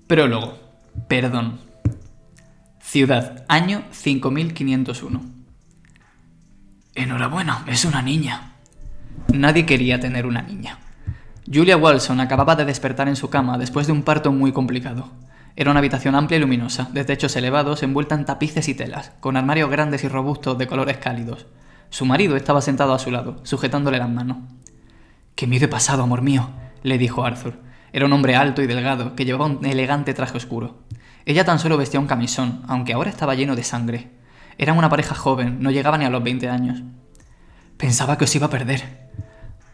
Prólogo. Perdón. Ciudad, año 5501. Enhorabuena, es una niña. Nadie quería tener una niña. Julia Walson acababa de despertar en su cama después de un parto muy complicado. Era una habitación amplia y luminosa, de techos elevados, envuelta en tapices y telas, con armarios grandes y robustos de colores cálidos. Su marido estaba sentado a su lado, sujetándole las manos. «¿Qué miedo he pasado, amor mío?», le dijo Arthur. Era un hombre alto y delgado, que llevaba un elegante traje oscuro. Ella tan solo vestía un camisón, aunque ahora estaba lleno de sangre. Eran una pareja joven, no llegaba ni a los 20 años. «Pensaba que os iba a perder».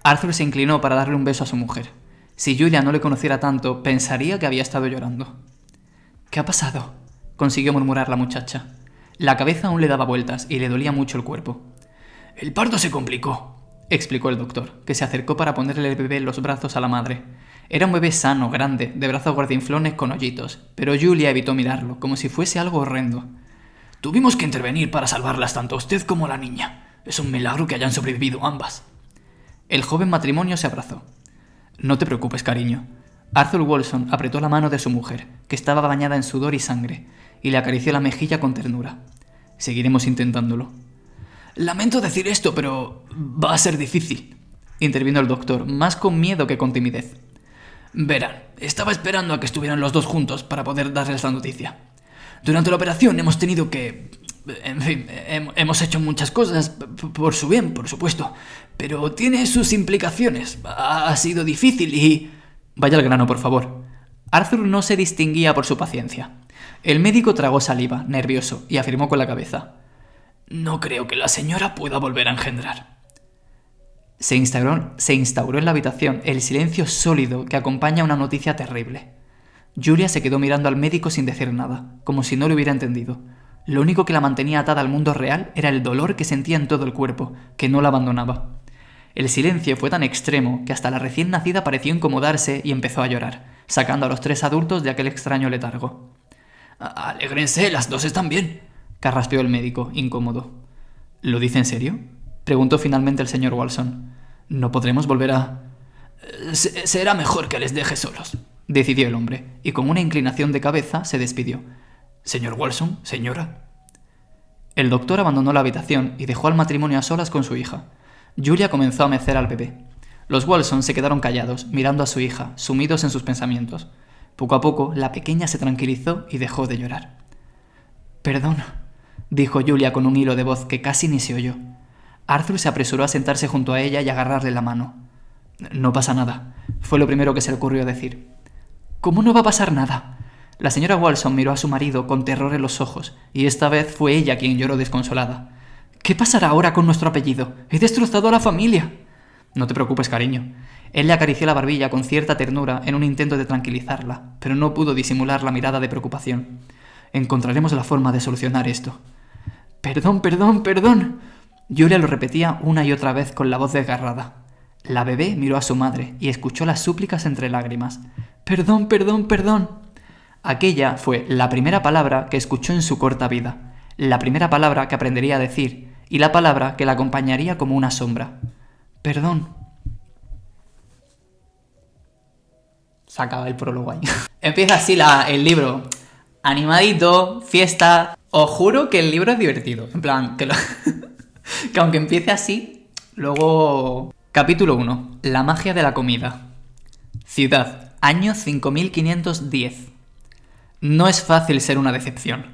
Arthur se inclinó para darle un beso a su mujer. Si Julia no le conociera tanto, pensaría que había estado llorando. «¿Qué ha pasado?», consiguió murmurar la muchacha. La cabeza aún le daba vueltas y le dolía mucho el cuerpo. «El parto se complicó», explicó el doctor, que se acercó para ponerle el bebé en los brazos a la madre. Era un bebé sano, grande, de brazos gordinflones con hoyitos, pero Julia evitó mirarlo, como si fuese algo horrendo. «Tuvimos que intervenir para salvarlas tanto a usted como a la niña. Es un milagro que hayan sobrevivido ambas». El joven matrimonio se abrazó. «No te preocupes, cariño». Arthur Walson apretó la mano de su mujer, que estaba bañada en sudor y sangre, y le acarició la mejilla con ternura. «Seguiremos intentándolo». «Lamento decir esto, pero va a ser difícil», intervino el doctor, más con miedo que con timidez. «Verán, estaba esperando a que estuvieran los dos juntos para poder darles la noticia. Durante la operación hemos tenido que... En fin, hemos hecho muchas cosas por su bien, por supuesto, pero tiene sus implicaciones. Ha sido difícil y...» «Vaya al grano, por favor». Arthur no se distinguía por su paciencia. El médico tragó saliva, nervioso, y afirmó con la cabeza. «No creo que la señora pueda volver a engendrar». Se instauró en la habitación el silencio sólido que acompaña a una noticia terrible. Julia se quedó mirando al médico sin decir nada, como si no lo hubiera entendido. Lo único que la mantenía atada al mundo real era el dolor que sentía en todo el cuerpo, que no la abandonaba. El silencio fue tan extremo que hasta la recién nacida pareció incomodarse y empezó a llorar, sacando a los 3 adultos de aquel extraño letargo. «Alégrense, las dos están bien», carraspeó el médico, incómodo. «¿Lo dice en serio?», preguntó finalmente el señor Walson. «¿No podremos volver a...?» «Será mejor que les deje solos», decidió el hombre, y con una inclinación de cabeza se despidió. «Señor Walson, señora». El doctor abandonó la habitación y dejó al matrimonio a solas con su hija. Julia comenzó a mecer al bebé. Los Walson se quedaron callados, mirando a su hija, sumidos en sus pensamientos. Poco a poco, la pequeña se tranquilizó y dejó de llorar. «Perdón», dijo Julia con un hilo de voz que casi ni se oyó. Arthur se apresuró a sentarse junto a ella y agarrarle la mano. «No pasa nada», fue lo primero que se le ocurrió decir. «¿Cómo no va a pasar nada?». La señora Walson miró a su marido con terror en los ojos, y esta vez fue ella quien lloró desconsolada. «¿Qué pasará ahora con nuestro apellido? He destrozado a la familia». «No te preocupes, cariño». Él le acarició la barbilla con cierta ternura en un intento de tranquilizarla, pero no pudo disimular la mirada de preocupación. «Encontraremos la forma de solucionar esto». «Perdón, perdón, perdón». Julia lo repetía una y otra vez con la voz desgarrada. La bebé miró a su madre y escuchó las súplicas entre lágrimas. «Perdón, perdón, perdón». Aquella fue la primera palabra que escuchó en su corta vida, la primera palabra que aprendería a decir y la palabra que la acompañaría como una sombra. «Perdón». Se acaba el prólogo ahí. Empieza así el libro. Animadito, fiesta. Os juro que el libro es divertido. En plan, que aunque empiece así, luego... Capítulo 1. La magia de la comida. Ciudad. Año 5510. No es fácil ser una decepción.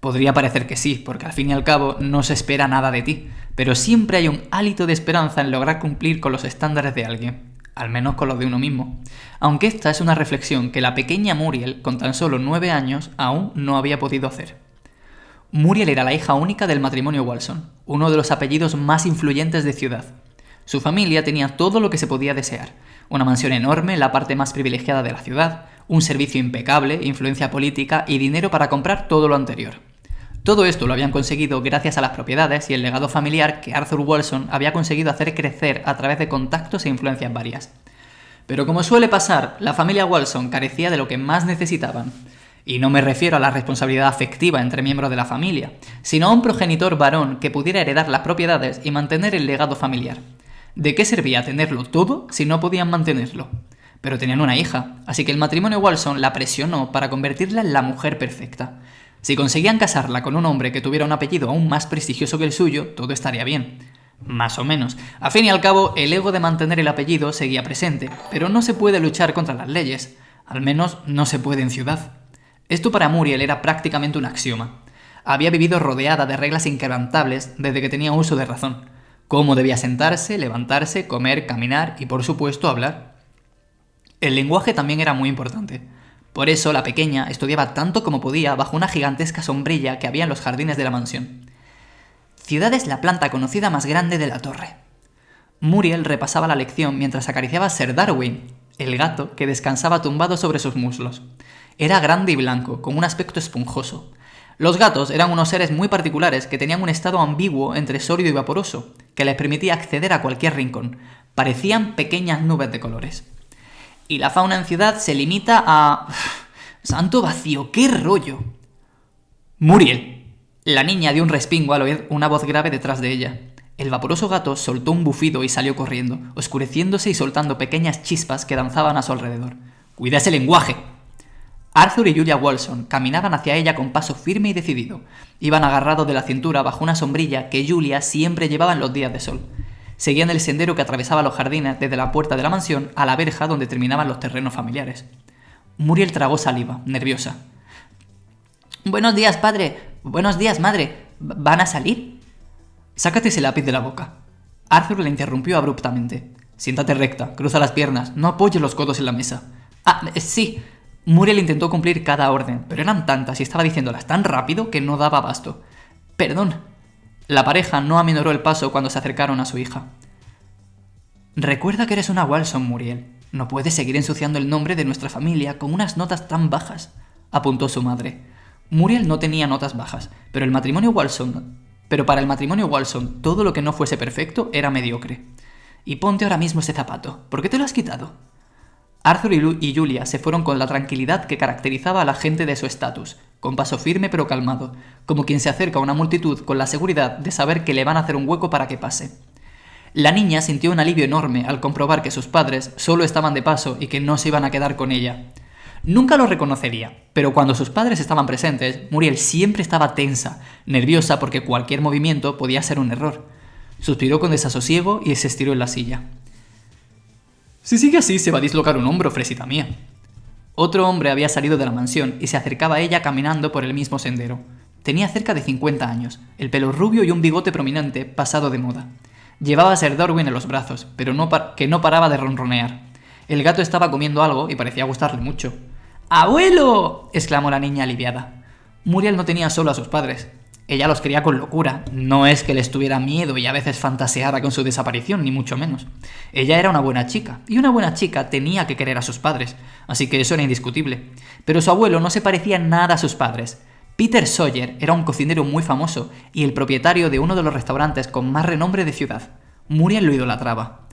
Podría parecer que sí, porque al fin y al cabo no se espera nada de ti, pero siempre hay un hálito de esperanza en lograr cumplir con los estándares de alguien, al menos con los de uno mismo. Aunque esta es una reflexión que la pequeña Muriel, con tan solo 9 años, aún no había podido hacer. Muriel era la hija única del matrimonio Walson, uno de los apellidos más influyentes de Ciudad. Su familia tenía todo lo que se podía desear: una mansión enorme en la parte más privilegiada de la ciudad, un servicio impecable, influencia política y dinero para comprar todo lo anterior. Todo esto lo habían conseguido gracias a las propiedades y el legado familiar que Arthur Walson había conseguido hacer crecer a través de contactos e influencias varias. Pero como suele pasar, la familia Walson carecía de lo que más necesitaban. Y no me refiero a la responsabilidad afectiva entre miembros de la familia, sino a un progenitor varón que pudiera heredar las propiedades y mantener el legado familiar. ¿De qué servía tenerlo todo si no podían mantenerlo? pero tenían una hija, así que el matrimonio Walson la presionó para convertirla en la mujer perfecta. Si conseguían casarla con un hombre que tuviera un apellido aún más prestigioso que el suyo, todo estaría bien. Más o menos. A fin y al cabo, el ego de mantener el apellido seguía presente, pero no se puede luchar contra las leyes. Al menos no se puede en ciudad. Esto para Muriel era prácticamente un axioma. Había vivido rodeada de reglas inquebrantables desde que tenía uso de razón. Cómo debía sentarse, levantarse, comer, caminar y, por supuesto, hablar. El lenguaje también era muy importante. Por eso la pequeña estudiaba tanto como podía bajo una gigantesca sombrilla que había en los jardines de la mansión. Ciudad es la planta conocida más grande de la torre. Muriel repasaba la lección mientras acariciaba a Sir Darwin, el gato que descansaba tumbado sobre sus muslos. Era grande y blanco, con un aspecto esponjoso. Los gatos eran unos seres muy particulares que tenían un estado ambiguo entre sólido y vaporoso, que les permitía acceder a cualquier rincón. Parecían pequeñas nubes de colores. Y la fauna en ciudad se limita a... ¡Santo vacío! ¡Qué rollo! ¡Muriel! La niña dio un respingo al oír una voz grave detrás de ella. El vaporoso gato soltó un bufido y salió corriendo, oscureciéndose y soltando pequeñas chispas que danzaban a su alrededor. ¡Cuida ese lenguaje! Arthur y Julia Walson caminaban hacia ella con paso firme y decidido. Iban agarrados de la cintura bajo una sombrilla que Julia siempre llevaba en los días de sol. Seguían el sendero que atravesaba los jardines desde la puerta de la mansión a la verja donde terminaban los terrenos familiares. Muriel tragó saliva, nerviosa. «Buenos días, padre. Buenos días, madre. ¿Van a salir?» «Sácate ese lápiz de la boca». Arthur la interrumpió abruptamente. «Siéntate recta, cruza las piernas, no apoyes los codos en la mesa». «Ah, sí». Muriel intentó cumplir cada orden, pero eran tantas y estaba diciéndolas tan rápido que no daba abasto. «Perdón». La pareja no aminoró el paso cuando se acercaron a su hija. «Recuerda que eres una Walson, Muriel. No puedes seguir ensuciando el nombre de nuestra familia con unas notas tan bajas», apuntó su madre. Muriel no tenía notas bajas, pero para el matrimonio Walson todo lo que no fuese perfecto era mediocre. «Y ponte ahora mismo ese zapato. ¿Por qué te lo has quitado?» Arthur y Julia se fueron con la tranquilidad que caracterizaba a la gente de su estatus, con paso firme pero calmado, como quien se acerca a una multitud con la seguridad de saber que le van a hacer un hueco para que pase. La niña sintió un alivio enorme al comprobar que sus padres solo estaban de paso y que no se iban a quedar con ella. Nunca lo reconocería, pero cuando sus padres estaban presentes, Muriel siempre estaba tensa, nerviosa porque cualquier movimiento podía ser un error. Suspiró con desasosiego y se estiró en la silla. «Si sigue así, se va a dislocar un hombro, fresita mía». Otro hombre había salido de la mansión y se acercaba a ella caminando por el mismo sendero. Tenía cerca de 50 años, el pelo rubio y un bigote prominente pasado de moda. Llevaba a Sir Darwin en los brazos, pero que no paraba de ronronear. El gato estaba comiendo algo y parecía gustarle mucho. «¡Abuelo!», exclamó la niña aliviada. Muriel no tenía solo a sus padres. Ella los quería con locura. No es que les tuviera miedo y a veces fantaseara con su desaparición, ni mucho menos. Ella era una buena chica, y una buena chica tenía que querer a sus padres, así que eso era indiscutible. Pero su abuelo no se parecía nada a sus padres. Peter Sawyer era un cocinero muy famoso y el propietario de uno de los restaurantes con más renombre de ciudad. Muriel lo idolatraba.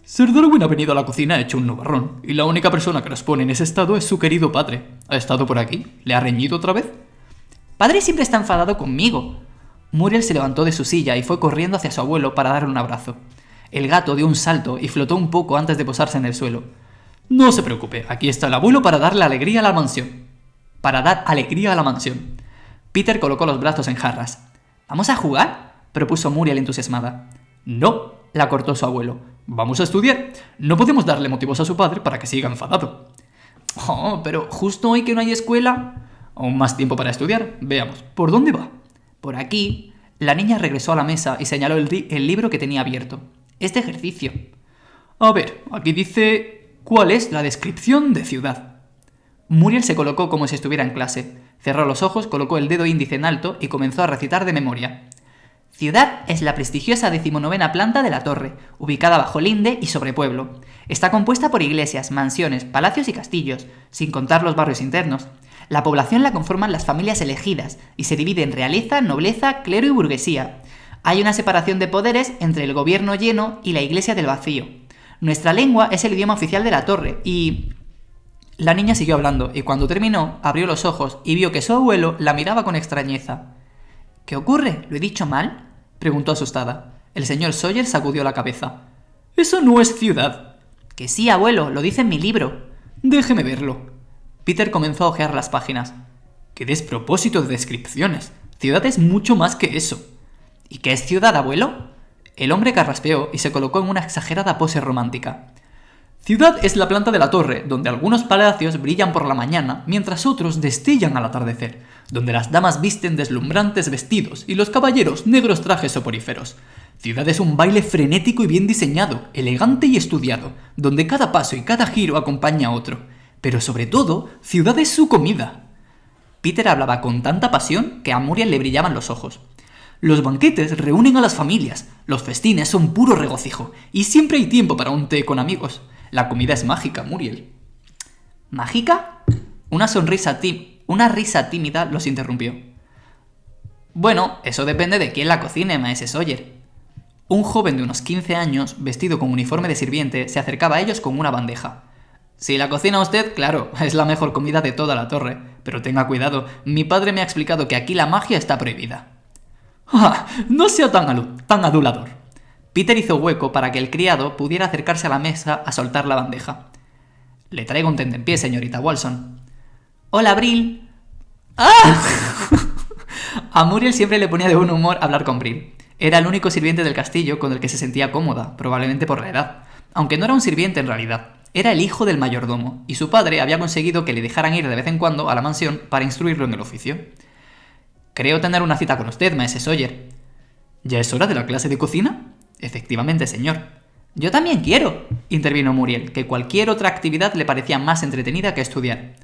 «Sir Darwin ha venido a la cocina hecho un nubarrón, y la única persona que nos pone en ese estado es su querido padre. ¿Ha estado por aquí? ¿Le ha reñido otra vez?» «Padre siempre está enfadado conmigo». Muriel se levantó de su silla y fue corriendo hacia su abuelo para darle un abrazo. El gato dio un salto y flotó un poco antes de posarse en el suelo. «No se preocupe, aquí está el abuelo para darle alegría a la mansión». «Para dar alegría a la mansión». Peter colocó los brazos en jarras. «¿Vamos a jugar?», propuso Muriel entusiasmada. «No», la cortó su abuelo. «Vamos a estudiar. No podemos darle motivos a su padre para que siga enfadado». «Oh, pero justo hoy que no hay escuela». «Aún más tiempo para estudiar. Veamos, ¿por dónde va?» «Por aquí». La niña regresó a la mesa y señaló el libro que tenía abierto. «Este ejercicio». «A ver, aquí dice... ¿cuál es la descripción de ciudad?» Muriel se colocó como si estuviera en clase. Cerró los ojos, colocó el dedo índice en alto y comenzó a recitar de memoria. «Ciudad es la prestigiosa 19ª planta de la torre, ubicada bajo linde y sobre pueblo. Está compuesta por iglesias, mansiones, palacios y castillos, sin contar los barrios internos. La población la conforman las familias elegidas y se divide en realeza, nobleza, clero y burguesía. Hay una separación de poderes entre el gobierno lleno y la iglesia del vacío. Nuestra lengua es el idioma oficial de la torre y...». La niña siguió hablando y cuando terminó abrió los ojos y vio que su abuelo la miraba con extrañeza. «¿Qué ocurre? ¿Lo he dicho mal?», preguntó asustada. El señor Sawyer sacudió la cabeza. «Eso no es ciudad». Que sí, abuelo, lo dice en mi libro. Déjeme verlo. Peter comenzó a hojear las páginas. ¡Qué despropósito de descripciones! Ciudad es mucho más que eso. ¿Y qué es ciudad, abuelo? El hombre carraspeó y se colocó en una exagerada pose romántica. Ciudad es la planta de la torre, donde algunos palacios brillan por la mañana, mientras otros destellan al atardecer, donde las damas visten deslumbrantes vestidos y los caballeros negros trajes soporíferos. Ciudad es un baile frenético y bien diseñado, elegante y estudiado, donde cada paso y cada giro acompaña a otro. Pero sobre todo, ciudad es su comida. Peter hablaba con tanta pasión que a Muriel le brillaban los ojos. Los banquetes reúnen a las familias, los festines son puro regocijo, y siempre hay tiempo para un té con amigos. La comida es mágica, Muriel. ¿Mágica? Una risa tímida los interrumpió. Bueno, eso depende de quién la cocine, maese Sawyer. Un joven de unos 15 años, vestido con uniforme de sirviente, se acercaba a ellos con una bandeja. Si la cocina usted, claro, es la mejor comida de toda la torre. Pero tenga cuidado, mi padre me ha explicado que aquí la magia está prohibida. ¡Ah! No sea tan adulador. Peter hizo hueco para que el criado pudiera acercarse a la mesa a soltar la bandeja. Le traigo un tentempié, señorita Walson. Hola, Abril. ¡Ah! A Muriel siempre le ponía de buen humor hablar con Bril. Era el único sirviente del castillo con el que se sentía cómoda, probablemente por la edad. Aunque no era un sirviente en realidad. Era el hijo del mayordomo, y su padre había conseguido que le dejaran ir de vez en cuando a la mansión para instruirlo en el oficio. Creo tener una cita con usted, maese Sawyer. ¿Ya es hora de la clase de cocina? Efectivamente, señor. Yo también quiero, intervino Muriel, que cualquier otra actividad le parecía más entretenida que estudiar.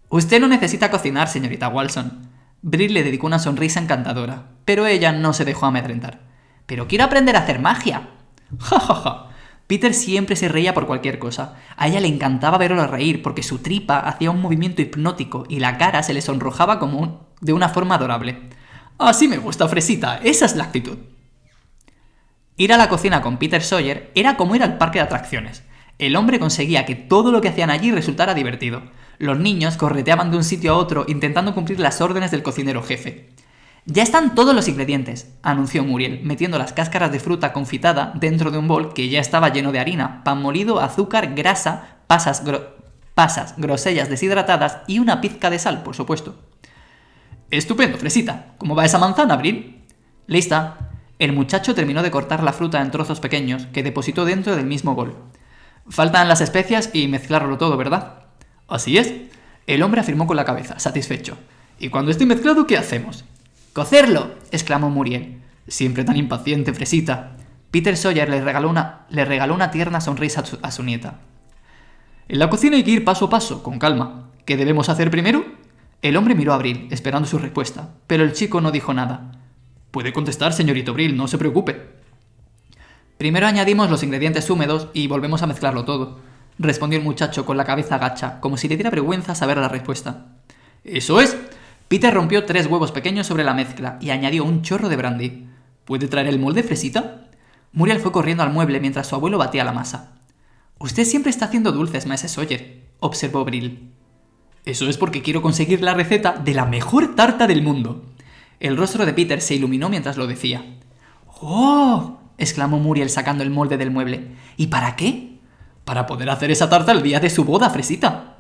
Usted no necesita cocinar, señorita Walson. Bril le dedicó una sonrisa encantadora, pero ella no se dejó amedrentar. Pero quiero aprender a hacer magia. Ja, ja, ja. Peter siempre se reía por cualquier cosa. A ella le encantaba verlo reír porque su tripa hacía un movimiento hipnótico y la cara se le sonrojaba de una forma adorable. Así me gusta, fresita. Esa es la actitud. Ir a la cocina con Peter Sawyer era como ir al parque de atracciones. El hombre conseguía que todo lo que hacían allí resultara divertido. Los niños correteaban de un sitio a otro intentando cumplir las órdenes del cocinero jefe. Ya están todos los ingredientes, anunció Muriel, metiendo las cáscaras de fruta confitada dentro de un bol que ya estaba lleno de harina, pan molido, azúcar, grasa, pasas, grosellas deshidratadas y una pizca de sal, por supuesto. Estupendo, fresita. ¿Cómo va esa manzana, Bril? Lista. El muchacho terminó de cortar la fruta en trozos pequeños que depositó dentro del mismo bol. Faltan las especias y mezclarlo todo, ¿verdad? Así es. El hombre afirmó con la cabeza, satisfecho. ¿Y cuando esté mezclado, qué hacemos? ¡Cocerlo!, exclamó Muriel. Siempre tan impaciente, fresita. Peter Sawyer le regaló una tierna sonrisa a su nieta. En la cocina hay que ir paso a paso, con calma. ¿Qué debemos hacer primero? El hombre miró a Bril, esperando su respuesta, pero el chico no dijo nada. Puede contestar, señorito Bril, no se preocupe. Primero añadimos los ingredientes húmedos y volvemos a mezclarlo todo, respondió el muchacho con la cabeza gacha, como si le diera vergüenza saber la respuesta. ¡Eso es! Peter rompió 3 huevos pequeños sobre la mezcla y añadió un chorro de brandy. ¿Puede traer el molde, fresita? Muriel fue corriendo al mueble mientras su abuelo batía la masa. Usted siempre está haciendo dulces, maese Sawyer, observó Bril. Eso es porque quiero conseguir la receta de la mejor tarta del mundo. El rostro de Peter se iluminó mientras lo decía. ¡Oh!, exclamó Muriel sacando el molde del mueble. ¿Y para qué? Para poder hacer esa tarta el día de su boda, fresita.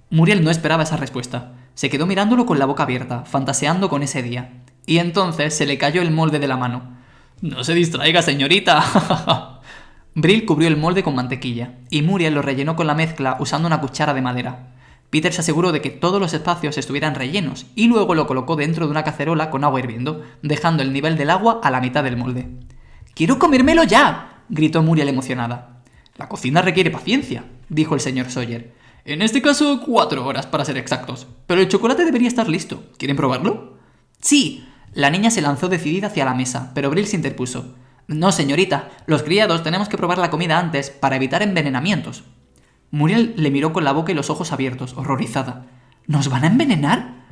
Muriel no esperaba esa respuesta. Se quedó mirándolo con la boca abierta, fantaseando con ese día. Y entonces se le cayó el molde de la mano. No se distraiga, señorita. Bril cubrió el molde con mantequilla, y Muriel lo rellenó con la mezcla usando una cuchara de madera. Peter se aseguró de que todos los espacios estuvieran rellenos, y luego lo colocó dentro de una cacerola con agua hirviendo, dejando el nivel del agua a la mitad del molde. ¡Quiero comérmelo ya!, gritó Muriel emocionada. La cocina requiere paciencia, dijo el señor Sawyer. En este caso, 4 horas para ser exactos. Pero el chocolate debería estar listo. ¿Quieren probarlo? Sí. La niña se lanzó decidida hacia la mesa, pero Bril se interpuso. No, señorita, los criados tenemos que probar la comida antes para evitar envenenamientos. Muriel le miró con la boca y los ojos abiertos, horrorizada. ¿Nos van a envenenar?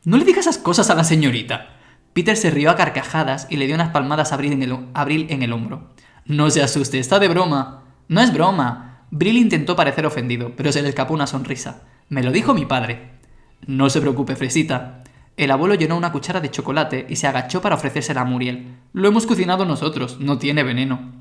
No le diga esas cosas a la señorita. Peter se rió a carcajadas y le dio unas palmadas a Bril en el hombro. No se asuste, está de broma. No es broma. Bril intentó parecer ofendido, pero se le escapó una sonrisa. Me lo dijo mi padre. No se preocupe, fresita. El abuelo llenó una cuchara de chocolate y se agachó para ofrecérsela a Muriel. Lo hemos cocinado nosotros, no tiene veneno.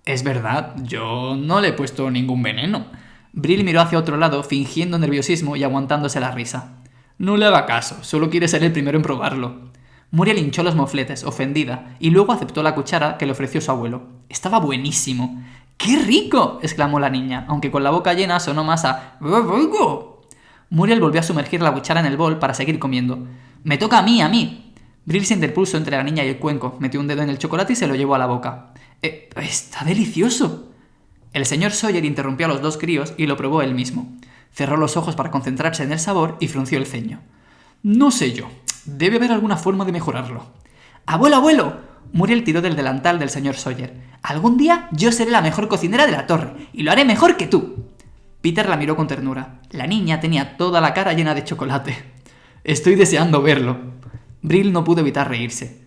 Es verdad, yo no le he puesto ningún veneno. Brill miró hacia otro lado, fingiendo nerviosismo y aguantándose la risa. No le haga caso, solo quiere ser el primero en probarlo. Muriel hinchó los mofletes, ofendida, y luego aceptó la cuchara que le ofreció su abuelo. Estaba buenísimo. ¡Qué rico!, exclamó la niña, aunque con la boca llena sonó más a «¡Rico!». Muriel volvió a sumergir la cuchara en el bol para seguir comiendo. «¡Me toca a mí!». Brill se interpuso entre la niña y el cuenco, metió un dedo en el chocolate y se lo llevó a la boca. «¡Está delicioso!». El señor Sawyer interrumpió a los dos críos y lo probó él mismo. Cerró los ojos para concentrarse en el sabor y frunció el ceño. «No sé yo. Debe haber alguna forma de mejorarlo». «¡Abuelo, abuelo!». Muriel tiró del delantal del señor Sawyer. «Algún día yo seré la mejor cocinera de la torre y lo haré mejor que tú». Peter la miró con ternura. La niña tenía toda la cara llena de chocolate. «Estoy deseando verlo». Brill no pudo evitar reírse.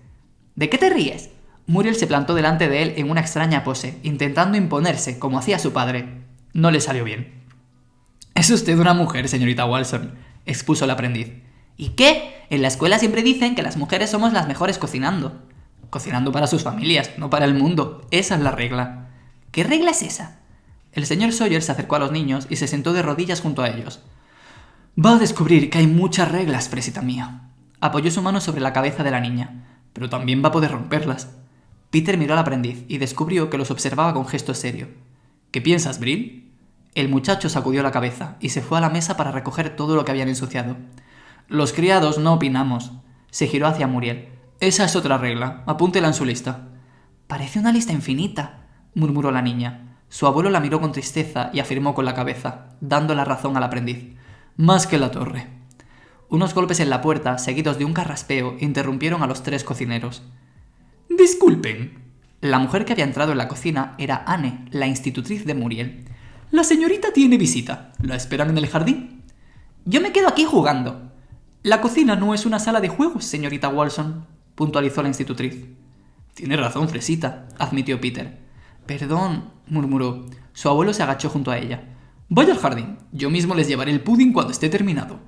«¿De qué te ríes?». Muriel se plantó delante de él en una extraña pose, intentando imponerse, como hacía su padre. No le salió bien. «Es usted una mujer, señorita Walson», expuso el aprendiz. «¿Y qué? En la escuela siempre dicen que las mujeres somos las mejores cocinando». «Cocinando para sus familias, no para el mundo. Esa es la regla». «¿Qué regla es esa?». El señor Sawyer se acercó a los niños y se sentó de rodillas junto a ellos. «Va a descubrir que hay muchas reglas, fresita mía». Apoyó su mano sobre la cabeza de la niña. «Pero también va a poder romperlas». Peter miró al aprendiz y descubrió que los observaba con gesto serio. «¿Qué piensas, Brill?». El muchacho sacudió la cabeza y se fue a la mesa para recoger todo lo que habían ensuciado. «Los criados no opinamos». Se giró hacia Muriel. «Esa es otra regla. Apúntela en su lista». «Parece una lista infinita», murmuró la niña. Su abuelo la miró con tristeza y afirmó con la cabeza, dando la razón al aprendiz. «Más que la torre». Unos golpes en la puerta, seguidos de un carraspeo, interrumpieron a los tres cocineros. «Disculpen». La mujer que había entrado en la cocina era Anne, la institutriz de Muriel. «La señorita tiene visita. ¿La esperan en el jardín?». «Yo me quedo aquí jugando». «La cocina no es una sala de juegos, señorita Walson», puntualizó la institutriz. «Tiene razón, fresita», admitió Peter. «Perdón», murmuró. Su abuelo se agachó junto a ella. «Vaya al jardín. Yo mismo les llevaré el pudding cuando esté terminado».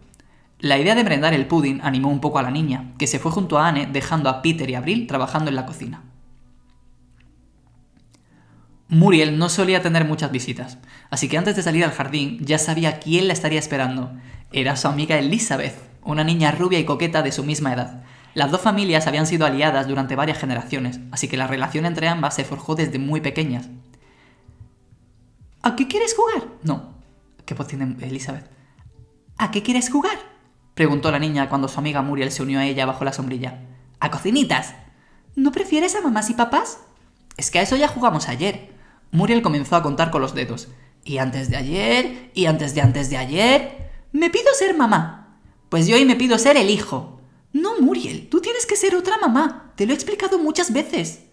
La idea de merendar el pudding animó un poco a la niña, que se fue junto a Anne dejando a Peter y a Brill trabajando en la cocina. Muriel no solía tener muchas visitas, así que antes de salir al jardín ya sabía quién la estaría esperando. Era su amiga Elizabeth, una niña rubia y coqueta de su misma edad. Las dos familias habían sido aliadas durante varias generaciones, así que la relación entre ambas se forjó desde muy pequeñas. ¿A qué quieres jugar? No. ¿Qué voz tiene Elizabeth? ¿A qué quieres jugar?, preguntó la niña cuando su amiga Muriel se unió a ella bajo la sombrilla. ¡A cocinitas! ¿No prefieres a mamás y papás? Es que a eso ya jugamos ayer. Muriel comenzó a contar con los dedos. Y antes de ayer, y antes de antes de ayer. Me pido ser mamá. Pues yo hoy me pido ser el hijo. No, Muriel, tú tienes que ser otra mamá. Te lo he explicado muchas veces.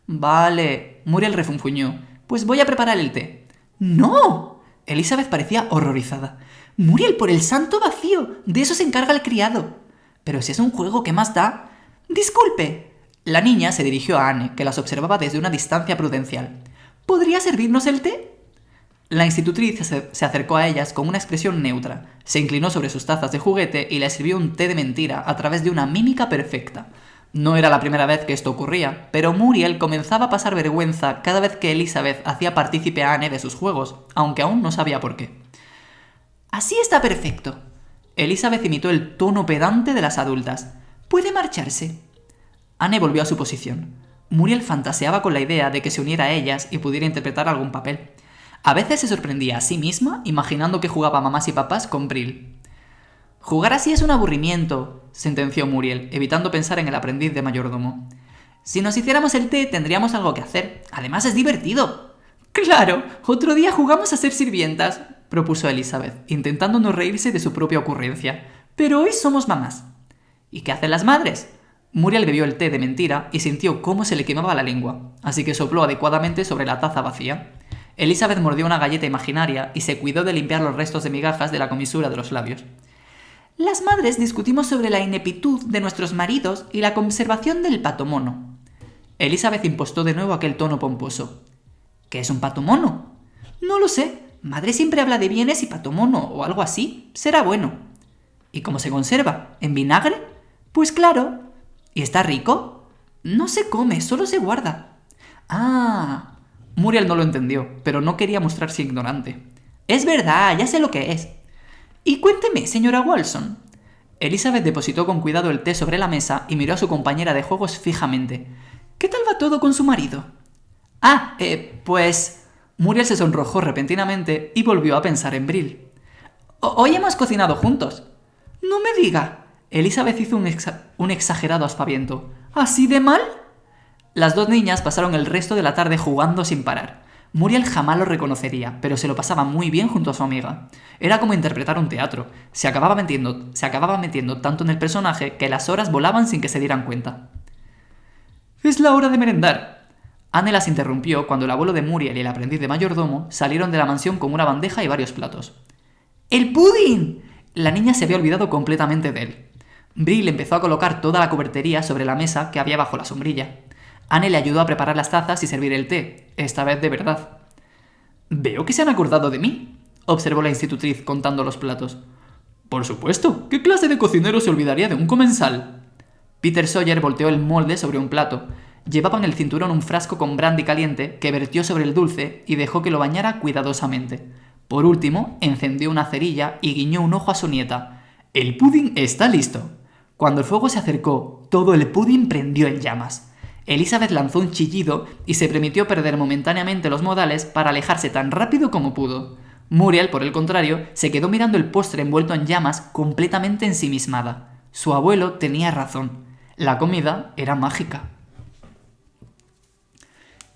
Vale, Muriel refunfuñó. Pues voy a preparar el té. ¡No! Elizabeth parecía horrorizada. Muriel, por el santo vacío, de eso se encarga el criado. Pero si es un juego, ¿qué más da? Disculpe. La niña se dirigió a Anne, que las observaba desde una distancia prudencial. ¿Podría servirnos el té? La institutriz se acercó a ellas con una expresión neutra, se inclinó sobre sus tazas de juguete y les sirvió un té de mentira a través de una mímica perfecta. No era la primera vez que esto ocurría, pero Muriel comenzaba a pasar vergüenza cada vez que Elizabeth hacía partícipe a Anne de sus juegos, aunque aún no sabía por qué. Así está perfecto. Elizabeth imitó el tono pedante de las adultas. Puede marcharse. Anne volvió a su posición. Muriel fantaseaba con la idea de que se uniera a ellas y pudiera interpretar algún papel. A veces se sorprendía a sí misma imaginando que jugaba mamás y papás con Brill. «Jugar así es un aburrimiento», sentenció Muriel, evitando pensar en el aprendiz de mayordomo. «Si nos hiciéramos el té tendríamos algo que hacer. Además es divertido». «Claro, otro día jugamos a ser sirvientas», propuso Elizabeth, intentando no reírse de su propia ocurrencia. «Pero hoy somos mamás». «¿Y qué hacen las madres?». Muriel bebió el té de mentira y sintió cómo se le quemaba la lengua, así que sopló adecuadamente sobre la taza vacía. Elizabeth mordió una galleta imaginaria y se cuidó de limpiar los restos de migajas de la comisura de los labios. «Las madres discutimos sobre la ineptitud de nuestros maridos y la conservación del pato mono». Elizabeth impostó de nuevo aquel tono pomposo. «¿Qué es un pato mono?». «No lo sé. Madre siempre habla de bienes y pato mono o algo así. Será bueno». «¿Y cómo se conserva? ¿En vinagre?». «Pues claro». «¿Y está rico?». «No se come, solo se guarda». «Ah». Muriel no lo entendió, pero no quería mostrarse ignorante. «Es verdad, ya sé lo que es». «Y cuénteme, señora Walson». Elizabeth depositó con cuidado el té sobre la mesa y miró a su compañera de juegos fijamente. «¿Qué tal va todo con su marido?» Pues...». Muriel se sonrojó repentinamente y volvió a pensar en Brill. «Hoy hemos cocinado juntos». «No me diga». Elizabeth hizo un exagerado aspaviento. «¿Así de mal?». Las dos niñas pasaron el resto de la tarde jugando sin parar. Muriel jamás lo reconocería, pero se lo pasaba muy bien junto a su amiga. Era como interpretar un teatro. Se acababa metiendo tanto en el personaje que las horas volaban sin que se dieran cuenta. «Es la hora de merendar». Anne las interrumpió cuando el abuelo de Muriel y el aprendiz de mayordomo salieron de la mansión con una bandeja y varios platos. «¡El pudding!». La niña se había olvidado completamente de él. Brill empezó a colocar toda la cobertería sobre la mesa que había bajo la sombrilla. Anne le ayudó a preparar las tazas y servir el té, esta vez de verdad. «Veo que se han acordado de mí», observó la institutriz contando los platos. «Por supuesto, ¿qué clase de cocinero se olvidaría de un comensal?». Peter Sawyer volteó el molde sobre un plato. Llevaba en el cinturón un frasco con brandy caliente que vertió sobre el dulce y dejó que lo bañara cuidadosamente. Por último, encendió una cerilla y guiñó un ojo a su nieta. «El pudding está listo». Cuando el fuego se acercó, todo el pudding prendió en llamas. Elizabeth lanzó un chillido y se permitió perder momentáneamente los modales para alejarse tan rápido como pudo. Muriel, por el contrario, se quedó mirando el postre envuelto en llamas completamente ensimismada. Su abuelo tenía razón. La comida era mágica.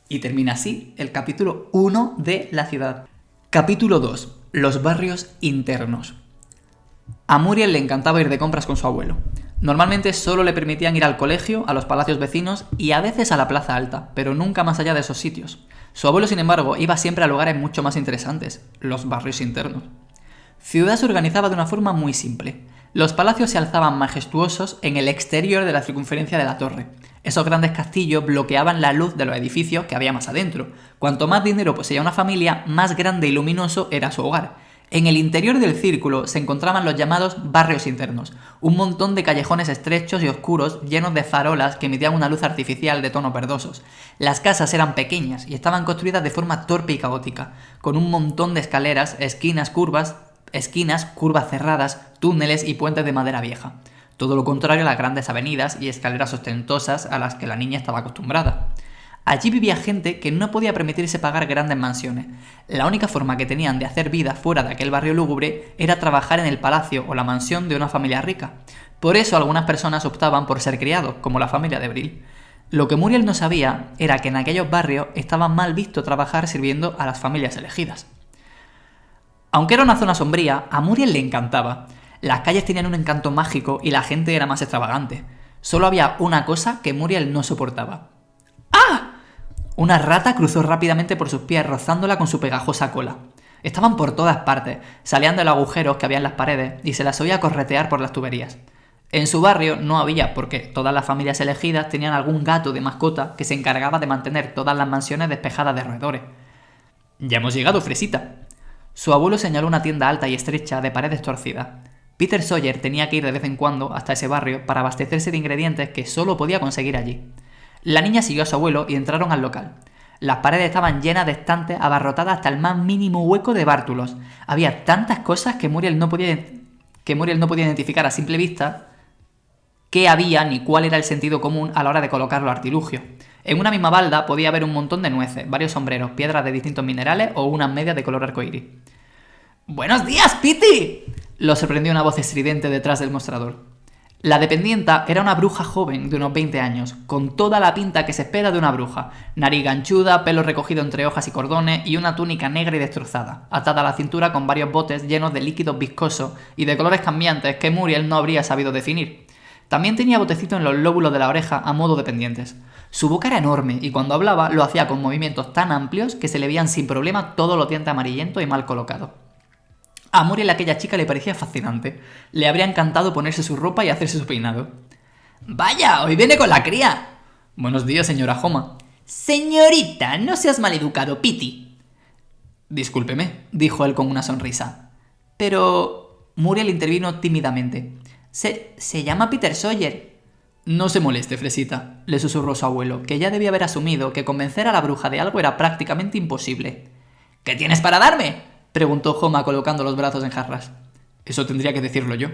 Y termina así el capítulo 1 de La ciudad. Capítulo 2. Los barrios internos. A Muriel le encantaba ir de compras con su abuelo. Normalmente solo le permitían ir al colegio, a los palacios vecinos y a veces a la plaza alta, pero nunca más allá de esos sitios. Su abuelo, sin embargo, iba siempre a lugares mucho más interesantes, los barrios internos. Ciudad se organizaba de una forma muy simple. Los palacios se alzaban majestuosos en el exterior de la circunferencia de la torre. Esos grandes castillos bloqueaban la luz de los edificios que había más adentro. Cuanto más dinero poseía una familia, más grande y luminoso era su hogar. En el interior del círculo se encontraban los llamados barrios internos, un montón de callejones estrechos y oscuros llenos de farolas que emitían una luz artificial de tonos verdosos. Las casas eran pequeñas y estaban construidas de forma torpe y caótica, con un montón de escaleras, esquinas, curvas cerradas, túneles y puentes de madera vieja. Todo lo contrario a las grandes avenidas y escaleras ostentosas a las que la niña estaba acostumbrada. Allí vivía gente que no podía permitirse pagar grandes mansiones. La única forma que tenían de hacer vida fuera de aquel barrio lúgubre era trabajar en el palacio o la mansión de una familia rica. Por eso algunas personas optaban por ser criados, como la familia de Brill. Lo que Muriel no sabía era que en aquellos barrios estaba mal visto trabajar sirviendo a las familias elegidas. Aunque era una zona sombría, a Muriel le encantaba. Las calles tenían un encanto mágico y la gente era más extravagante. Solo había una cosa que Muriel no soportaba. ¡Ah! Una rata cruzó rápidamente por sus pies rozándola con su pegajosa cola. Estaban por todas partes, salían de los agujeros que había en las paredes y se las oía corretear por las tuberías. En su barrio no había, porque todas las familias elegidas tenían algún gato de mascota que se encargaba de mantener todas las mansiones despejadas de roedores. «Ya hemos llegado, Fresita». Su abuelo señaló una tienda alta y estrecha de paredes torcidas. Peter Sawyer tenía que ir de vez en cuando hasta ese barrio para abastecerse de ingredientes que solo podía conseguir allí. La niña siguió a su abuelo y entraron al local. Las paredes estaban llenas de estantes abarrotadas hasta el más mínimo hueco de bártulos. Había tantas cosas que Muriel no podía identificar a simple vista qué había ni cuál era el sentido común a la hora de colocar los artilugios. En una misma balda podía haber un montón de nueces, varios sombreros, piedras de distintos minerales o unas medias de color arcoíris. «¡Buenos días, Piti!», lo sorprendió una voz estridente detrás del mostrador. La dependienta era una bruja joven de unos 20 años, con toda la pinta que se espera de una bruja: nariz ganchuda, pelo recogido entre hojas y cordones y una túnica negra y destrozada, atada a la cintura con varios botes llenos de líquidos viscosos y de colores cambiantes que Muriel no habría sabido definir. También tenía botecitos en los lóbulos de la oreja a modo de pendientes. Su boca era enorme y cuando hablaba lo hacía con movimientos tan amplios que se le veían sin problema todos los dientes amarillentos y mal colocados. A Muriel aquella chica le parecía fascinante. Le habría encantado ponerse su ropa y hacerse su peinado. «¡Vaya! ¡Hoy viene con la cría!». «Buenos días, señora Homa». «Señorita, no seas maleducado, Piti». «Discúlpeme», dijo él con una sonrisa. «Pero...». Muriel intervino tímidamente. Se llama Peter Sawyer». No se moleste, Fresita, le susurró su abuelo, que ya debía haber asumido que convencer a la bruja de algo era prácticamente imposible. ¿Qué tienes para darme?, preguntó Homa colocando los brazos en jarras. Eso tendría que decirlo yo.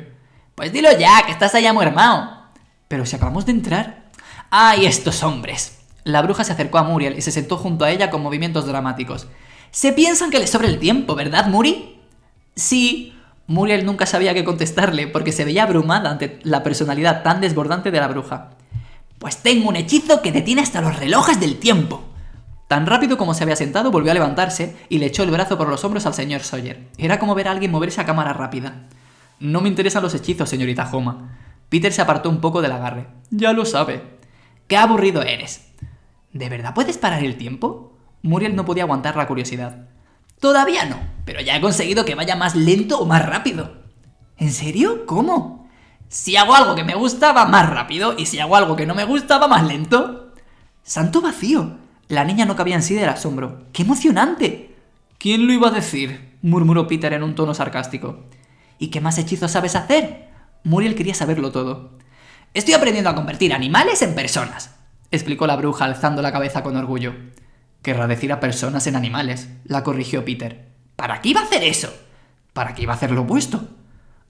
Pues dilo ya, que estás allá muy armado. Pero si acabamos de entrar. ¡Ay, estos hombres! La bruja se acercó a Muriel y se sentó junto a ella con movimientos dramáticos. Se piensan que les sobra el tiempo, ¿verdad, Muri? Sí. Muriel nunca sabía qué contestarle porque se veía abrumada ante la personalidad tan desbordante de la bruja. Pues tengo un hechizo que detiene hasta los relojes del tiempo. Tan rápido como se había sentado, volvió a levantarse y le echó el brazo por los hombros al señor Sawyer. Era como ver a alguien moverse a cámara rápida. No me interesan los hechizos, señorita Homa. Peter se apartó un poco del agarre. Ya lo sabe. ¡Qué aburrido eres! ¿De verdad puedes parar el tiempo? Muriel no podía aguantar la curiosidad. Todavía no, pero ya he conseguido que vaya más lento o más rápido. ¿En serio? ¿Cómo? Si hago algo que me gusta, va más rápido, y si hago algo que no me gusta, va más lento. ¡Santo vacío! La niña no cabía en sí del asombro. ¡Qué emocionante! ¿Quién lo iba a decir?, murmuró Peter en un tono sarcástico. ¿Y qué más hechizos sabes hacer? Muriel quería saberlo todo. Estoy aprendiendo a convertir animales en personas, explicó la bruja alzando la cabeza con orgullo. Querrá decir a personas en animales, la corrigió Peter. ¿Para qué iba a hacer eso? ¿Para qué iba a hacer lo opuesto?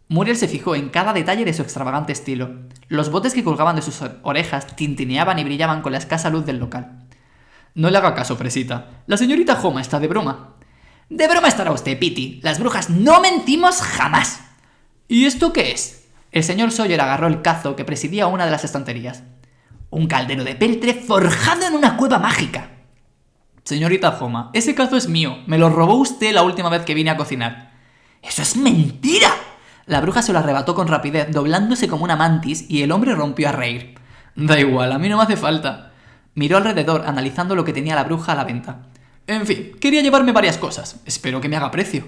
Muriel se fijó en cada detalle de su extravagante estilo. Los botes que colgaban de sus orejas tintineaban y brillaban con la escasa luz del local. No le haga caso, Fresita. La señorita Homa está de broma. De broma estará usted, Pitty. Las brujas no mentimos jamás. ¿Y esto qué es? El señor Sawyer agarró el cazo que presidía una de las estanterías. Un caldero de peltre forjado en una cueva mágica. Señorita Homa, ese cazo es mío. Me lo robó usted la última vez que vine a cocinar. ¡Eso es mentira! La bruja se lo arrebató con rapidez, doblándose como una mantis, y el hombre rompió a reír. Da igual, a mí no me hace falta. Miró alrededor, analizando lo que tenía la bruja a la venta. En fin, quería llevarme varias cosas. Espero que me haga precio.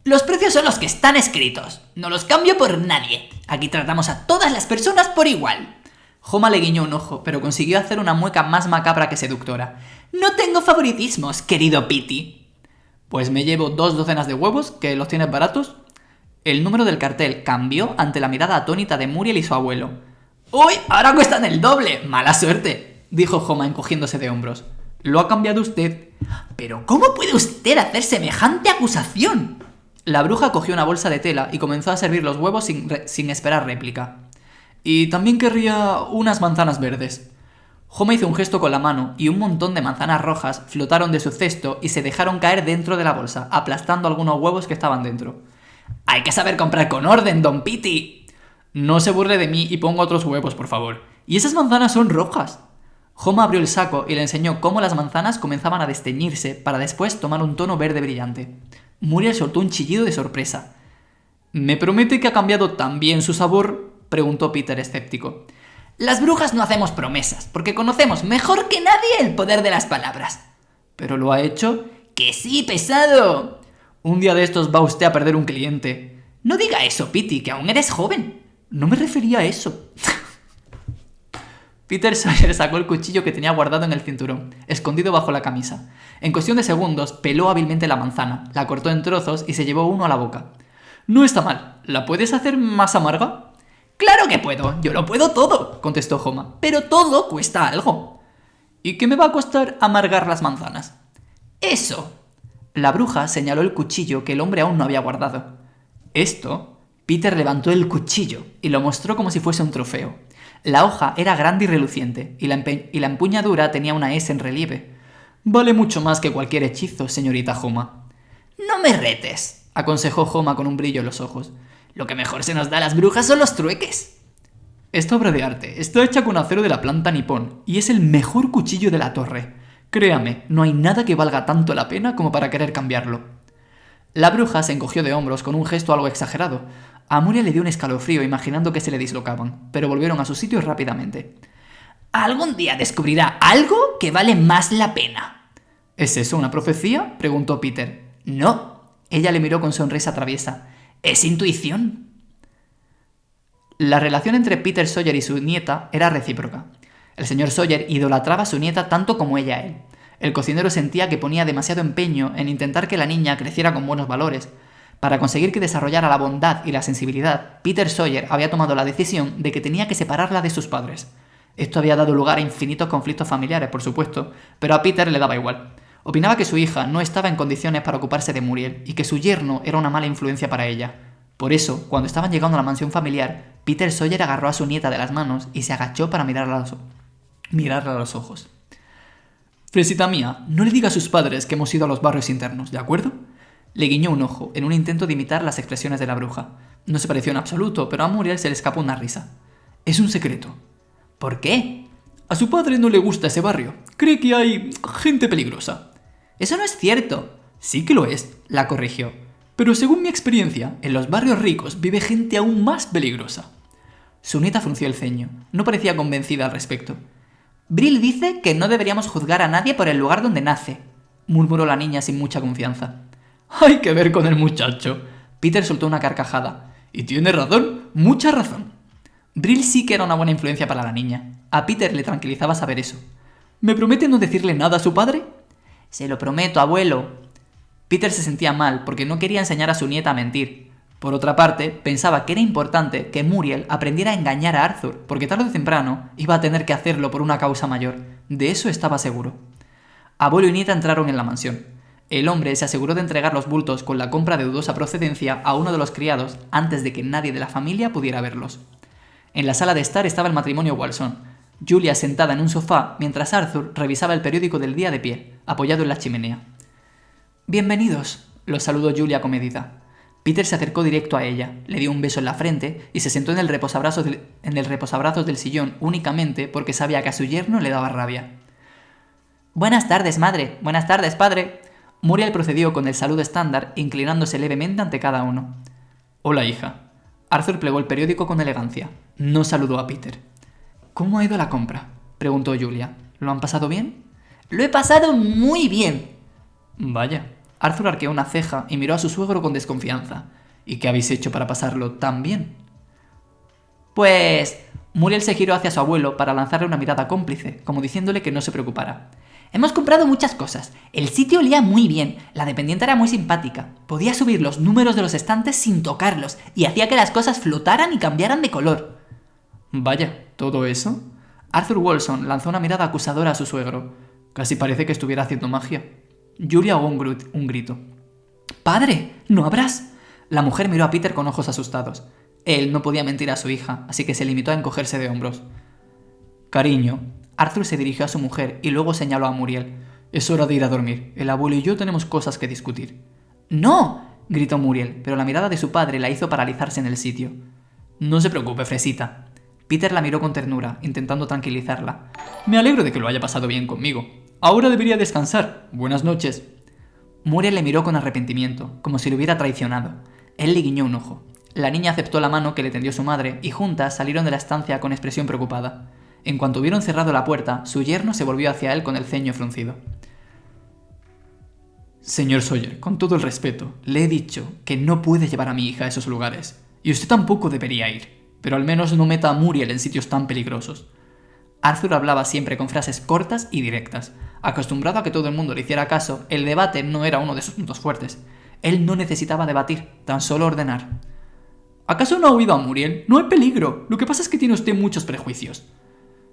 Los precios son los que están escritos. No los cambio por nadie. Aquí tratamos a todas las personas por igual. Homa le guiñó un ojo, pero consiguió hacer una mueca más macabra que seductora. No tengo favoritismos, querido Pitty. Pues me llevo 2 docenas de huevos, que los tienes baratos. El número del cartel cambió ante la mirada atónita de Muriel y su abuelo. ¡Uy! Ahora cuestan el doble. ¡Mala suerte!, dijo Homa encogiéndose de hombros. Lo ha cambiado usted. ¿Pero cómo puede usted hacer semejante acusación? La bruja cogió una bolsa de tela y comenzó a servir los huevos sin esperar réplica. Y también querría unas manzanas verdes. Homa hizo un gesto con la mano y un montón de manzanas rojas flotaron de su cesto y se dejaron caer dentro de la bolsa, aplastando algunos huevos que estaban dentro. Hay que saber comprar con orden, don Pitty. No se burle de mí y ponga otros huevos, por favor. Y esas manzanas son rojas. Homa abrió el saco y le enseñó cómo las manzanas comenzaban a desteñirse para después tomar un tono verde brillante. Muriel soltó un chillido de sorpresa. ¿Me promete que ha cambiado tan bien su sabor?, preguntó Peter escéptico. Las brujas no hacemos promesas, porque conocemos mejor que nadie el poder de las palabras. ¿Pero lo ha hecho? ¡Que sí, pesado! Un día de estos va usted a perder un cliente. No diga eso, Pitty, que aún eres joven. No me refería a eso. Peter Sawyer sacó el cuchillo que tenía guardado en el cinturón, escondido bajo la camisa. En cuestión de segundos, peló hábilmente la manzana, la cortó en trozos y se llevó uno a la boca. No está mal. ¿La puedes hacer más amarga? ¡Claro que puedo! ¡Yo lo puedo todo!, contestó Homa. ¡Pero todo cuesta algo! ¿Y qué me va a costar amargar las manzanas? ¡Eso! La bruja señaló el cuchillo que el hombre aún no había guardado. ¿Esto? Peter levantó el cuchillo y lo mostró como si fuese un trofeo. La hoja era grande y reluciente, y la empuñadura tenía una S en relieve. Vale mucho más que cualquier hechizo, señorita Homa. No me retes, aconsejó Homa con un brillo en los ojos. Lo que mejor se nos da a las brujas son los trueques. Esta obra de arte está hecha con acero de la planta nipón, y es el mejor cuchillo de la torre. Créame, no hay nada que valga tanto la pena como para querer cambiarlo. La bruja se encogió de hombros con un gesto algo exagerado. A Muriel le dio un escalofrío imaginando que se le dislocaban, pero volvieron a su sitio rápidamente. Algún día descubrirá algo que vale más la pena. ¿Es eso una profecía?, preguntó Peter. No. Ella le miró con sonrisa traviesa. Es intuición. La relación entre Peter Sawyer y su nieta era recíproca. El señor Sawyer idolatraba a su nieta tanto como ella a él. El cocinero sentía que ponía demasiado empeño en intentar que la niña creciera con buenos valores, Para conseguir que desarrollara la bondad y la sensibilidad, Peter Sawyer había tomado la decisión de que tenía que separarla de sus padres. Esto había dado lugar a infinitos conflictos familiares, por supuesto, pero a Peter le daba igual. Opinaba que su hija no estaba en condiciones para ocuparse de Muriel y que su yerno era una mala influencia para ella. Por eso, cuando estaban llegando a la mansión familiar, Peter Sawyer agarró a su nieta de las manos y se agachó para mirarla a los ojos. «Fresita mía, no le diga a sus padres que hemos ido a los barrios internos, ¿de acuerdo?». Le guiñó un ojo, en un intento de imitar las expresiones de la bruja. No se pareció en absoluto, pero a Muriel se le escapó una risa. «Es un secreto». «¿Por qué?». «A su padre no le gusta ese barrio. Cree que hay gente peligrosa». «Eso no es cierto». «Sí que lo es», la corrigió. «Pero según mi experiencia, en los barrios ricos vive gente aún más peligrosa». Su nieta frunció el ceño. No parecía convencida al respecto. «Brill dice que no deberíamos juzgar a nadie por el lugar donde nace», murmuró la niña sin mucha confianza. «Hay que ver con el muchacho». Peter soltó una carcajada. «Y tiene razón, mucha razón». Brill sí que era una buena influencia para la niña. A Peter le tranquilizaba saber eso. «¿Me promete no decirle nada a su padre?». «Se lo prometo, abuelo». Peter se sentía mal porque no quería enseñar a su nieta a mentir. Por otra parte, pensaba que era importante que Muriel aprendiera a engañar a Arthur, porque tarde o temprano iba a tener que hacerlo por una causa mayor. De eso estaba seguro. Abuelo y nieta entraron en la mansión. El hombre se aseguró de entregar los bultos con la compra de dudosa procedencia a uno de los criados antes de que nadie de la familia pudiera verlos. En la sala de estar estaba el matrimonio Walson, Julia sentada en un sofá mientras Arthur revisaba el periódico del día de pie, apoyado en la chimenea. «Bienvenidos», los saludó Julia comedida. Peter se acercó directo a ella, le dio un beso en la frente y se sentó en el reposabrazos del sillón únicamente porque sabía que a su yerno le daba rabia. «Buenas tardes, madre. Buenas tardes, padre». Muriel procedió con el saludo estándar, inclinándose levemente ante cada uno. «Hola, hija». Arthur plegó el periódico con elegancia. No saludó a Peter. «¿Cómo ha ido la compra?», preguntó Julia. «¿Lo han pasado bien?». «Lo he pasado muy bien». «Vaya». Arthur arqueó una ceja y miró a su suegro con desconfianza. «¿Y qué habéis hecho para pasarlo tan bien?». «Pues...». Muriel se giró hacia su abuelo para lanzarle una mirada cómplice, como diciéndole que no se preocupara. «Hemos comprado muchas cosas. El sitio olía muy bien, la dependiente era muy simpática. Podía subir los números de los estantes sin tocarlos y hacía que las cosas flotaran y cambiaran de color». «Vaya, ¿todo eso?». Arthur Walson lanzó una mirada acusadora a su suegro. Casi parece que estuviera haciendo magia. Julia ahogó un grito. «¡Padre! ¿No habrás?». La mujer miró a Peter con ojos asustados. Él no podía mentir a su hija, así que se limitó a encogerse de hombros. «Cariño». Arthur se dirigió a su mujer y luego señaló a Muriel. «Es hora de ir a dormir. El abuelo y yo tenemos cosas que discutir». «¡No!», gritó Muriel, pero la mirada de su padre la hizo paralizarse en el sitio. «No se preocupe, fresita». Peter la miró con ternura, intentando tranquilizarla. «Me alegro de que lo haya pasado bien conmigo. Ahora debería descansar. Buenas noches». Muriel le miró con arrepentimiento, como si le hubiera traicionado. Él le guiñó un ojo. La niña aceptó la mano que le tendió su madre y juntas salieron de la estancia con expresión preocupada. En cuanto hubieron cerrado la puerta, su yerno se volvió hacia él con el ceño fruncido. «Señor Sawyer, con todo el respeto, le he dicho que no puede llevar a mi hija a esos lugares. Y usted tampoco debería ir. Pero al menos no meta a Muriel en sitios tan peligrosos». Arthur hablaba siempre con frases cortas y directas. Acostumbrado a que todo el mundo le hiciera caso, el debate no era uno de sus puntos fuertes. Él no necesitaba debatir, tan solo ordenar. «¿Acaso no ha oído a Muriel? No hay peligro. Lo que pasa es que tiene usted muchos prejuicios».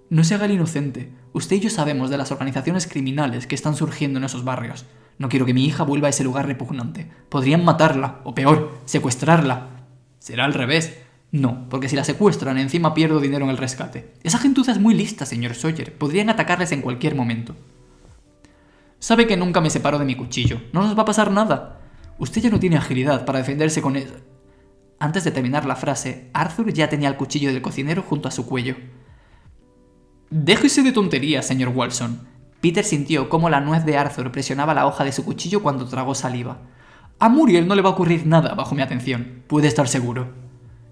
«No se haga el inocente. Usted y yo sabemos de las organizaciones criminales que están surgiendo en esos barrios. No quiero que mi hija vuelva a ese lugar repugnante. Podrían matarla, o peor, secuestrarla». «Será al revés». «No, porque si la secuestran, encima pierdo dinero en el rescate. Esa gentuza es muy lista, señor Sawyer. Podrían atacarles en cualquier momento». «Sabe que nunca me separo de mi cuchillo. No nos va a pasar nada. Usted ya no tiene agilidad para defenderse con eso». Antes de terminar la frase, Arthur ya tenía el cuchillo del cocinero junto a su cuello. «Déjese de tonterías, señor Walson». Peter sintió cómo la nuez de Arthur presionaba la hoja de su cuchillo cuando tragó saliva. «A Muriel no le va a ocurrir nada bajo mi atención. Puede estar seguro».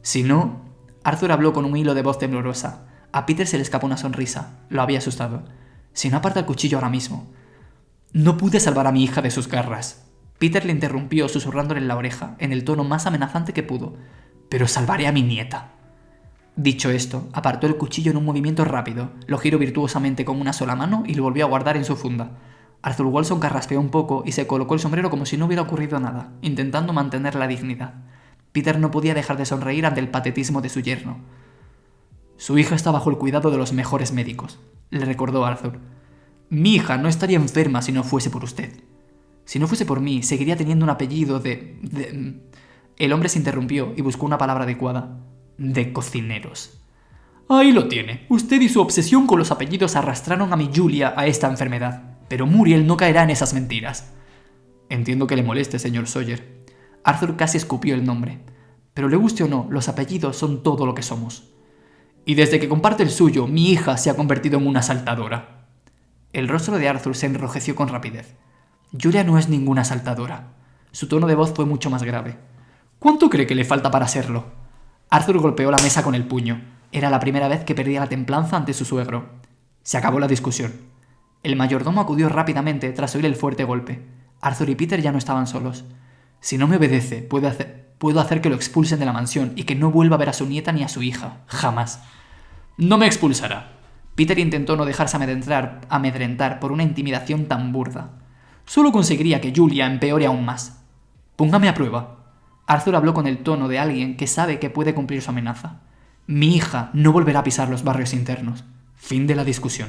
«Si no...». Arthur habló con un hilo de voz temblorosa. A Peter se le escapó una sonrisa. Lo había asustado. «Si no aparta el cuchillo ahora mismo». «No pude salvar a mi hija de sus garras». Peter le interrumpió susurrándole en la oreja, en el tono más amenazante que pudo. «Pero salvaré a mi nieta». Dicho esto, apartó el cuchillo en un movimiento rápido, lo giró virtuosamente con una sola mano y lo volvió a guardar en su funda. Arthur Walson carraspeó un poco y se colocó el sombrero como si no hubiera ocurrido nada, intentando mantener la dignidad. Peter no podía dejar de sonreír ante el patetismo de su yerno. Su hija está bajo el cuidado de los mejores médicos, le recordó Arthur. Mi hija no estaría enferma si no fuese por usted. Si no fuese por mí, seguiría teniendo un apellido de... El hombre se interrumpió y buscó una palabra adecuada. De cocineros. Ahí lo tiene. Usted y su obsesión con los apellidos arrastraron a mi Julia a esta enfermedad. Pero Muriel no caerá en esas mentiras. Entiendo que le moleste, señor Sawyer. Arthur casi escupió el nombre. Pero le guste o no, los apellidos son todo lo que somos. Y desde que comparte el suyo, mi hija se ha convertido en una asaltadora. El rostro de Arthur se enrojeció con rapidez. Julia no es ninguna asaltadora. Su tono de voz fue mucho más grave. ¿Cuánto cree que le falta para serlo? Arthur golpeó la mesa con el puño. Era la primera vez que perdía la templanza ante su suegro. Se acabó la discusión. El mayordomo acudió rápidamente tras oír el fuerte golpe. Arthur y Peter ya no estaban solos. Si no me obedece, puedo hacer que lo expulsen de la mansión y que no vuelva a ver a su nieta ni a su hija. Jamás. No me expulsará. Peter intentó no dejarse amedrentar por una intimidación tan burda. Solo conseguiría que Julia empeore aún más. Póngame a prueba. Arthur habló con el tono de alguien que sabe que puede cumplir su amenaza. Mi hija no volverá a pisar los barrios internos. Fin de la discusión.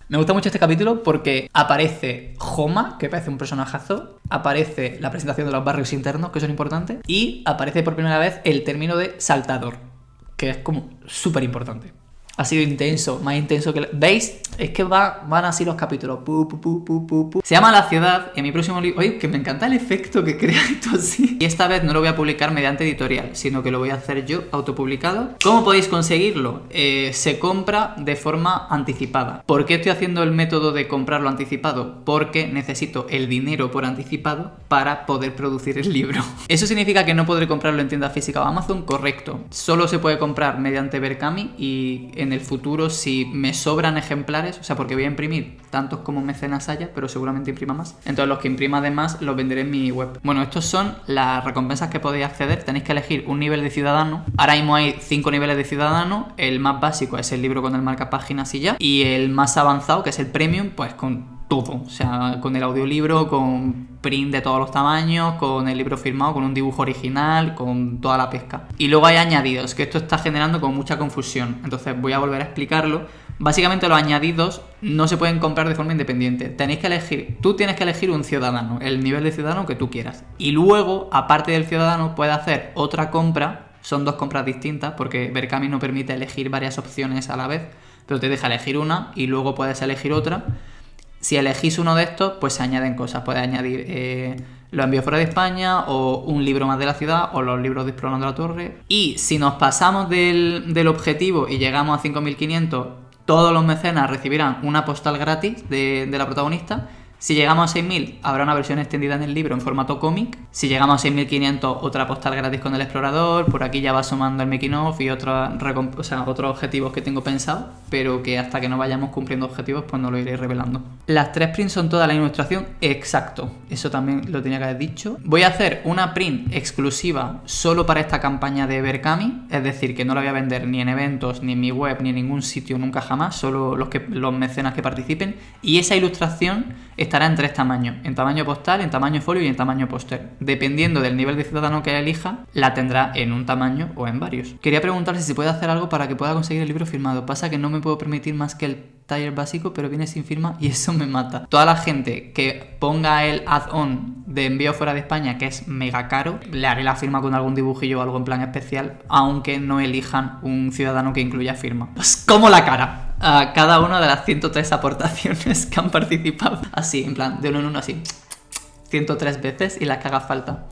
Me gusta mucho este capítulo porque aparece Homa, que parece un personajazo, aparece la presentación de los barrios internos, que son importantes, y aparece por primera vez el término de saltador, que es como súper importante. Ha sido intenso, más intenso que... ¿Veis? Es que van así los capítulos. Se llama La Ciudad, y en mi próximo libro... Oye, que me encanta el efecto que crea esto así. Y esta vez no lo voy a publicar mediante editorial, sino que lo voy a hacer yo, autopublicado. ¿Cómo podéis conseguirlo? Se compra de forma anticipada. ¿Por qué estoy haciendo el método de comprarlo anticipado? Porque necesito el dinero por anticipado para poder producir el libro. ¿Eso significa que no podré comprarlo en tienda física o Amazon? Correcto. Solo se puede comprar mediante Berkami y en el futuro, si me sobran ejemplares, o sea, porque voy a imprimir tantos como mecenas haya, pero seguramente imprima más. Entonces los que imprima además los venderé en mi web. Bueno, estos son las recompensas que podéis acceder. Tenéis que elegir un nivel de ciudadano. Ahora mismo hay 5 niveles de ciudadano. El más básico es el libro con el marcapáginas y ya. Y el más avanzado, que es el premium, pues con todo, o sea, con el audiolibro, con print de todos los tamaños, con el libro firmado, con un dibujo original, con toda la pesca. Y luego hay añadidos, que esto está generando como mucha confusión, entonces voy a volver a explicarlo. Básicamente los añadidos no se pueden comprar de forma independiente. Tú tienes que elegir un ciudadano, el nivel de ciudadano que tú quieras. Y luego, aparte del ciudadano, puedes hacer otra compra. Son 2 compras distintas, porque Berkami no permite elegir varias opciones a la vez, pero te deja elegir una y luego puedes elegir otra. Si elegís uno de estos, pues se añaden cosas. Puedes añadir los envíos fuera de España, o un libro más de la ciudad, o los libros de Explorando la Torre. Y si nos pasamos del objetivo y llegamos a 5.500, todos los mecenas recibirán una postal gratis de la protagonista. Si llegamos a 6.000, habrá una versión extendida en el libro en formato cómic. Si llegamos a 6.500, otra postal gratis con el explorador. Por aquí ya va sumando el making of y otros objetivos que tengo pensados, pero que hasta que no vayamos cumpliendo objetivos, pues no lo iré revelando. Las 3 prints son toda la ilustración, exacto. Eso también lo tenía que haber dicho. Voy a hacer una print exclusiva solo para esta campaña de Berkami, es decir, que no la voy a vender ni en eventos, ni en mi web, ni en ningún sitio nunca jamás, solo los mecenas que participen. Y esa ilustración estará en 3 tamaños, en tamaño postal, en tamaño folio y en tamaño póster. Dependiendo del nivel de ciudadano que elija, la tendrá en un tamaño o en varios. Quería preguntar si se puede hacer algo para que pueda conseguir el libro firmado. Pasa que no me puedo permitir más que el taller básico, pero viene sin firma y eso me mata. Toda la gente que ponga el add-on de envío fuera de España, que es mega caro, le haré la firma con algún dibujillo o algo en plan especial, aunque no elijan un ciudadano que incluya firma. Pues como la cara a cada una de las 103 aportaciones que han participado. Así, en plan, de uno en uno, así 103 veces y las que haga falta.